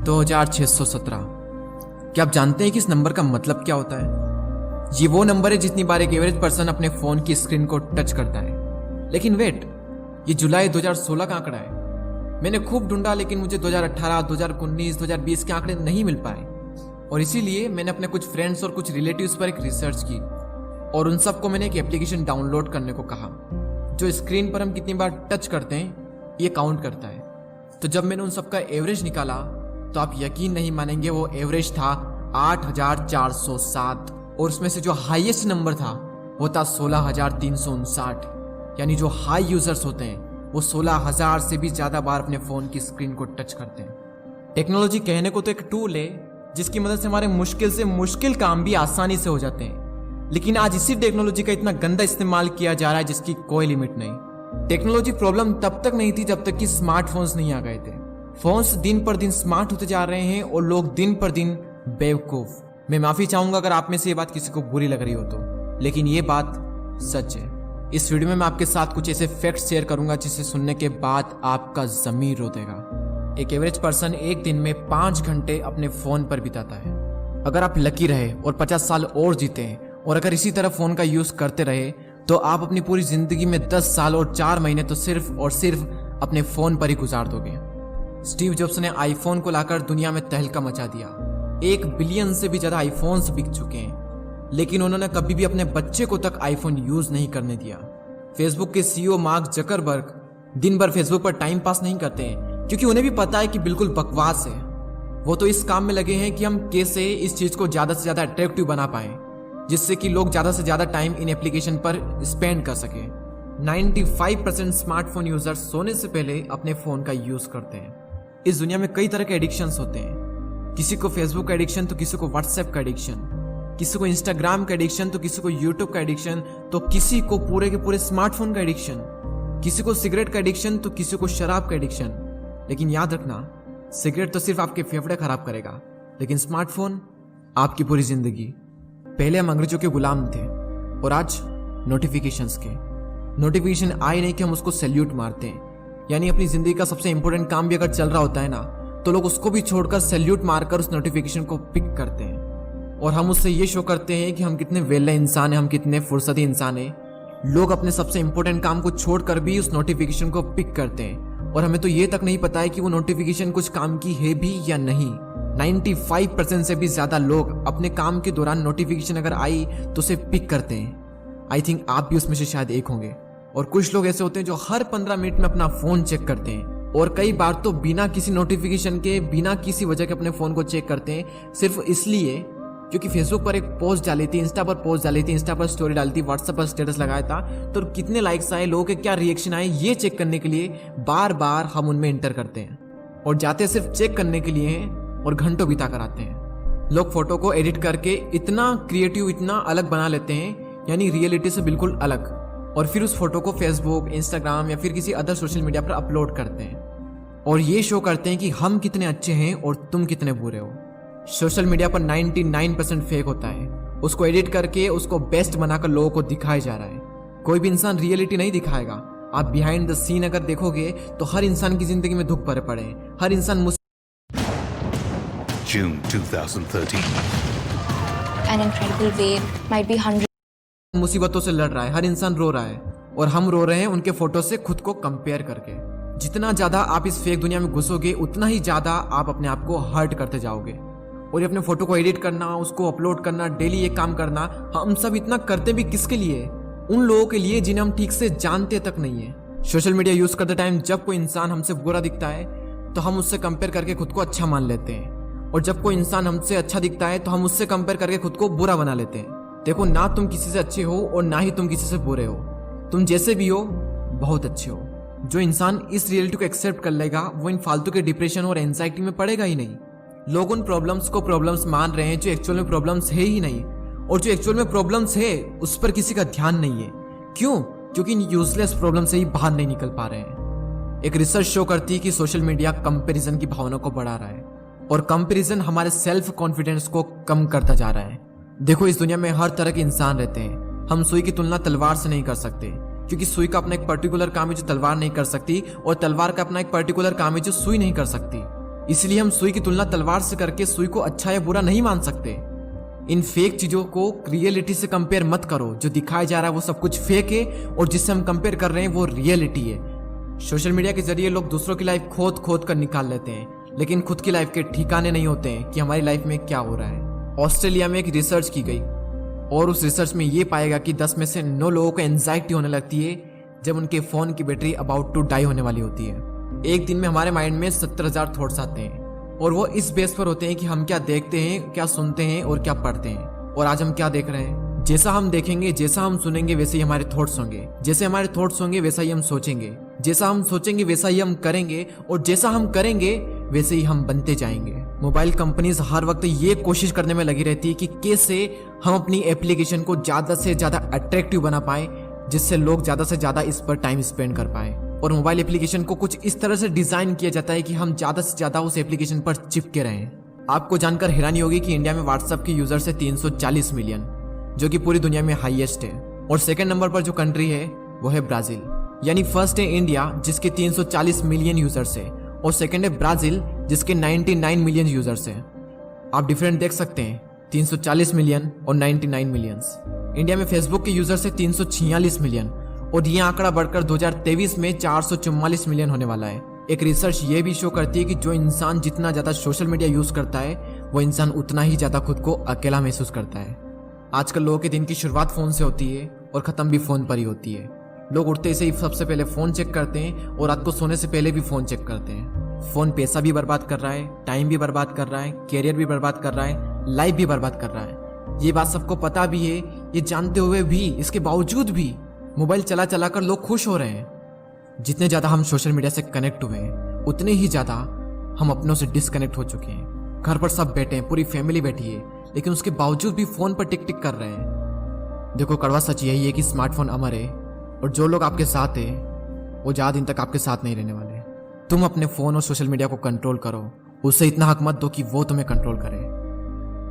2617। क्या आप जानते हैं कि इस नंबर का मतलब क्या होता है? ये वो नंबर है जितनी बार एक एवरेज पर्सन अपने फोन की स्क्रीन को टच करता है। लेकिन वेट, ये जुलाई 2016 का आंकड़ा है। मैंने खूब ढूंढा लेकिन मुझे 2018, 2019, 2020 के आंकड़े नहीं मिल पाए, और इसीलिए मैंने अपने कुछ फ्रेंड्स और कुछ रिलेटिव्स पर एक रिसर्च की और उन सबको मैंने एक एप्लीकेशन डाउनलोड करने को कहा जो स्क्रीन पर हम कितनी बार टच करते हैं ये काउंट करता है। तो जब मैंने उन सबका एवरेज निकाला तो आप यकीन नहीं मानेंगे, वो एवरेज था 8407, और उसमें से जो हाईएस्ट नंबर था वो था 16359। यानी जो हाई यूजर्स होते हैं वो 16000 से भी ज्यादा बार अपने फोन की स्क्रीन को टच करते हैं। टेक्नोलॉजी कहने को तो एक टूल है जिसकी मदद से हमारे मुश्किल से मुश्किल काम भी आसानी से हो जाते हैं, लेकिन आज इसी टेक्नोलॉजी का इतना गंदा इस्तेमाल किया जा रहा है जिसकी कोई लिमिट नहीं। टेक्नोलॉजी प्रॉब्लम तब तक नहीं थी जब तक कि स्मार्टफोन्स नहीं आ गए थे। फोन्स दिन पर दिन स्मार्ट होते जा रहे हैं और लोग दिन पर दिन बेवकूफ। मैं माफी चाहूंगा अगर आप में से ये बात किसी को बुरी लग रही हो तो, लेकिन ये बात सच है। इस वीडियो में मैं आपके साथ कुछ ऐसे फैक्ट्स शेयर करूंगा जिसे सुनने के बाद आपका ज़मीर रो देगा। एक एवरेज पर्सन एक दिन में 5 घंटे अपने फोन पर बिताता है। अगर आप लकी रहे और 50 साल और जीते हैं और अगर इसी तरह फोन का यूज करते रहे तो आप अपनी पूरी जिंदगी में 10 साल और 4 महीने तो सिर्फ और सिर्फ अपने फोन पर ही गुजार दोगे। स्टीव जॉब्स ने आईफोन को लाकर दुनिया में तहलका मचा दिया। 1 बिलियन से भी ज्यादा आईफोन्स बिक चुके हैं, लेकिन उन्होंने कभी भी अपने बच्चे को तक आईफोन यूज नहीं करने दिया। फेसबुक के सीईओ मार्क जकरबर्ग दिन भर फेसबुक पर टाइम पास नहीं करते हैं क्योंकि उन्हें भी पता है कि बिल्कुल बकवास है। वो तो इस काम में लगे हैं कि हम कैसे इस चीज को ज्यादा से ज्यादा अट्रैक्टिव बना पाए जिससे कि लोग ज्यादा से ज्यादा टाइम इन एप्लीकेशन पर स्पेंड कर सके। 95% स्मार्टफोन यूजर्स सोने से पहले अपने फोन का यूज करते हैं। इस दुनिया में कई तरह के एडिक्शंस होते हैं। किसी को फेसबुक का एडिक्शन तो किसी को व्हाट्सएप का एडिक्शन, किसी को इंस्टाग्राम का एडिक्शन तो किसी को यूट्यूब का एडिक्शन, तो किसी को पूरे के पूरे स्मार्टफोन का एडिक्शन, किसी को सिगरेट का एडिक्शन तो किसी को शराब का एडिक्शन। लेकिन याद रखना, सिगरेट तो सिर्फ आपके फेफड़े खराब करेगा, लेकिन स्मार्टफोन आपकी पूरी जिंदगी। पहले हम अंग्रेजों के गुलाम थे और आज नोटिफिकेशंस के। नोटिफिकेशन आए नहीं कि हम उसको सैल्यूट मारते हैं। यानी अपनी जिंदगी का सबसे इंपॉर्टेंट काम भी अगर चल रहा होता है ना, तो लोग उसको भी छोड़कर सैल्यूट मारकर उस नोटिफिकेशन को पिक करते हैं और हम उससे ये शो करते हैं कि हम कितने वेले इंसान हैं, हम कितने फुर्सती इंसान हैं। लोग अपने सबसे इंपॉर्टेंट काम को छोड़कर भी उस नोटिफिकेशन को पिक करते हैं और हमें तो ये तक नहीं पता है कि वो नोटिफिकेशन कुछ काम की है भी या नहीं। 95% से भी ज्यादा लोग अपने काम के दौरान नोटिफिकेशन अगर आई तो उसे पिक करते हैं। आई थिंक आप भी उसमें से शायद एक होंगे। और कुछ लोग ऐसे होते हैं जो हर 15 मिनट में अपना फोन चेक करते हैं और कई बार तो बिना किसी नोटिफिकेशन के, बिना किसी वजह के अपने फोन को चेक करते हैं, सिर्फ इसलिए क्योंकि फेसबुक पर एक पोस्ट डाली थी, इंस्टा पर पोस्ट डाली थी, इंस्टा पर स्टोरी डाली थी, व्हाट्सएप पर स्टेटस लगाया था, तो कितने लाइक्स आए, लोगों के क्या रिएक्शन आए, ये चेक करने के लिए बार बार हम उनमें एंटर करते हैं और जाते सिर्फ चेक करने के लिए हैं और घंटों बिता कर आते हैं। लोग फोटो को एडिट करके इतना क्रिएटिव, इतना अलग बना लेते हैं, यानी रियलिटी से बिल्कुल अलग, और फिर उस फोटो को फेसबुक, इंस्टाग्राम या फिर किसी अदर सोशल मीडिया पर अपलोड करते हैं और ये शो करते हैं कि हम कितने अच्छे हैं और तुम कितने बुरे हो। सोशल मीडिया पर 99% फेक होता है। उसको एडिट करके उसको बेस्ट बनाकर लोगों को दिखाया जा रहा है। कोई भी इंसान रियलिटी नहीं दिखाएगा। आप बिहाइंड द सीन अगर देखोगे तो हर इंसान की जिंदगी में दुख भरे पड़े हैं। हर इंसान June 2013. An incredible wave might be 100 मुसीबतों से लड़ रहा है, हर इंसान रो रहा है और हम रो रहे हैं उनके फोटो से खुद को कंपेयर करके। जितना ज्यादा आप इस फेक दुनिया में घुसोगे उतना ही ज्यादा आप अपने आप को हर्ट करते जाओगे। और ये अपने फोटो को एडिट करना, उसको अपलोड करना, डेली ये काम करना, हम सब इतना करते भी किसके लिए? उन लोगों के लिए जिन्हें हम ठीक से जानते तक नहीं है। सोशल मीडिया यूज करते टाइम जब कोई इंसान हमसे बुरा दिखता है तो हम उससे कंपेयर करके खुद को अच्छा मान लेते हैं, और जब कोई इंसान हमसे अच्छा दिखता है तो हम उससे कंपेयर करके खुद को बुरा बना लेते हैं। देखो, ना तुम किसी से अच्छे हो और ना ही तुम किसी से बुरे हो। तुम जैसे भी हो बहुत अच्छे हो। जो इंसान इस रियलिटी को एक्सेप्ट कर लेगा वो इन फालतू के डिप्रेशन और एंजाइटी में पड़ेगा ही नहीं। लोग उन प्रॉब्लम्स को प्रॉब्लम्स मान रहे हैं जो एक्चुअल में प्रॉब्लम्स है ही नहीं, और जो एक्चुअल में प्रॉब्लम्स है उस पर किसी का ध्यान नहीं है। क्यों? क्योंकि इन यूजलेस प्रॉब्लम से ही बाहर नहीं निकल पा रहे हैं। एक रिसर्च शो करती है कि सोशल मीडिया कंपैरिजन की भावना को बढ़ा रहा है और कंपैरिजन हमारे सेल्फ कॉन्फिडेंस को कम करता जा रहा है। देखो, इस दुनिया में हर तरह के इंसान रहते हैं। हम सुई की तुलना तलवार से नहीं कर सकते क्योंकि सुई का अपना एक पर्टिकुलर काम है जो तलवार नहीं कर सकती, और तलवार का अपना एक पर्टिकुलर काम है जो सुई नहीं कर सकती। इसलिए हम सुई की तुलना तलवार से करके सुई को अच्छा या बुरा नहीं मान सकते। इन फेक चीजों को रियलिटी से कंपेयर मत करो। जो दिखाया जा रहा है वो सब कुछ फेक है और जिससे हम कंपेयर कर रहे हैं वो रियलिटी है। सोशल मीडिया के जरिए लोग दूसरों की लाइफ खोद खोद कर निकाल लेते हैं, लेकिन खुद की लाइफ के ठिकाने नहीं होते हैं कि हमारी लाइफ में क्या हो रहा है। ऑस्ट्रेलिया में एक रिसर्च की गई और उस रिसर्च में ये पाएगा कि 10 में से 9 लोगों को एंजाइटी होने लगती है जब उनके फोन की बैटरी अबाउट टू डाई होने वाली होती है। एक दिन में हमारे माइंड में 70,000 थॉट्स आते हैं और वो इस बेस पर होते हैं कि हम क्या देखते हैं, क्या सुनते हैं और क्या पढ़ते हैं। और आज हम क्या देख रहे हैं? जैसा हम देखेंगे, जैसा हम सुनेंगे, वैसे ही हमारे थॉट्स होंगे। जैसे हमारे थॉट्स होंगे वैसा ही हम सोचेंगे। जैसा हम सोचेंगे वैसा ही हम करेंगे और जैसा हम करेंगे वैसे ही हम बनते जाएंगे। मोबाइल कंपनीज हर वक्त ये कोशिश करने में लगी रहती है कि कैसे हम अपनी एप्लीकेशन को ज्यादा से ज्यादा अट्रैक्टिव बना पाए, जिससे लोग ज्यादा से ज्यादा इस पर टाइम स्पेंड कर पाए। और मोबाइल एप्लीकेशन को कुछ इस तरह से डिजाइन किया जाता है कि हम ज्यादा से ज्यादा उस एप्लीकेशन पर चिपके रहें। आपको जानकर हैरानी होगी कि इंडिया में व्हाट्सएप के यूजर्स है 340 मिलियन, जो कि पूरी दुनिया में हाईएस्ट है। और सेकंड नंबर पर जो कंट्री है वो है ब्राजील। यानी फर्स्ट है इंडिया जिसके 340 मिलियन यूजर्स है और सेकंड है ब्राजील जिसके 99 मिलियन यूजर्स है। आप डिफरेंट देख सकते हैं, 340 मिलियन और 99 मिलियंस। इंडिया में फेसबुक के यूजर्स है 346 मिलियन और ये आंकड़ा बढ़कर 2023 में 444 मिलियन होने वाला है। एक रिसर्च ये भी शो करती है कि जो इंसान जितना ज्यादा सोशल मीडिया यूज करता है वो इंसान उतना ही ज्यादा खुद को अकेला महसूस करता है। आजकल लोगों के दिन की शुरुआत फोन से होती है और खत्म भी फोन पर ही होती है। लोग उठते से ही सबसे पहले फोन चेक करते हैं और रात को सोने से पहले भी फोन चेक करते हैं। फोन पैसा भी बर्बाद कर रहा है, टाइम भी बर्बाद कर रहा है, कैरियर भी बर्बाद कर रहा है, लाइफ भी बर्बाद कर रहा है। ये बात सबको पता भी है। ये जानते हुए भी, इसके बावजूद भी मोबाइल चला चला कर लोग खुश हो रहे हैं। जितने ज्यादा हम सोशल मीडिया से कनेक्ट हुए हैं उतने ही ज्यादा हम अपनों से डिस्कनेक्ट हो चुके हैं। घर पर सब बैठे हैं, पूरी फैमिली बैठी है, लेकिन उसके बावजूद भी फोन पर टिक टिक कर रहे हैं। देखो, कड़वा सच यही है कि स्मार्टफोन अमर है और जो लोग आपके साथ है वो ज्यादा दिन तक आपके साथ नहीं रहने वाले। तुम अपने फोन और सोशल मीडिया को कंट्रोल करो, उससे इतना हक मत दो कि वो तुम्हें कंट्रोल करे।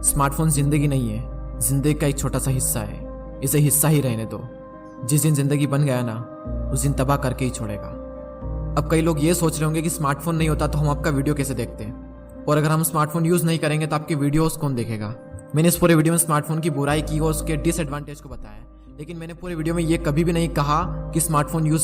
स्मार्टफोन जिंदगी नहीं है, जिंदगी का एक छोटा सा हिस्सा है, इसे हिस्सा ही रहने दो। जिस दिन जिंदगी बन गया ना, उस दिन तबाह करके ही छोड़ेगा। अब कई लोग ये सोच रहे होंगे कि स्मार्टफोन नहीं होता तो हम आपका वीडियो कैसे देखते हैं, और अगर हम स्मार्टफोन यूज नहीं करेंगे तो आपके वीडियोस कौन देखेगा। मैंने इस पूरे वीडियो में स्मार्टफोन की बुराई की और उसके डिसएडवांटेज को बताया, लेकिन मैंने पूरे वीडियो में ये कभी भी नहीं कहा कि स्मार्टफोन यूज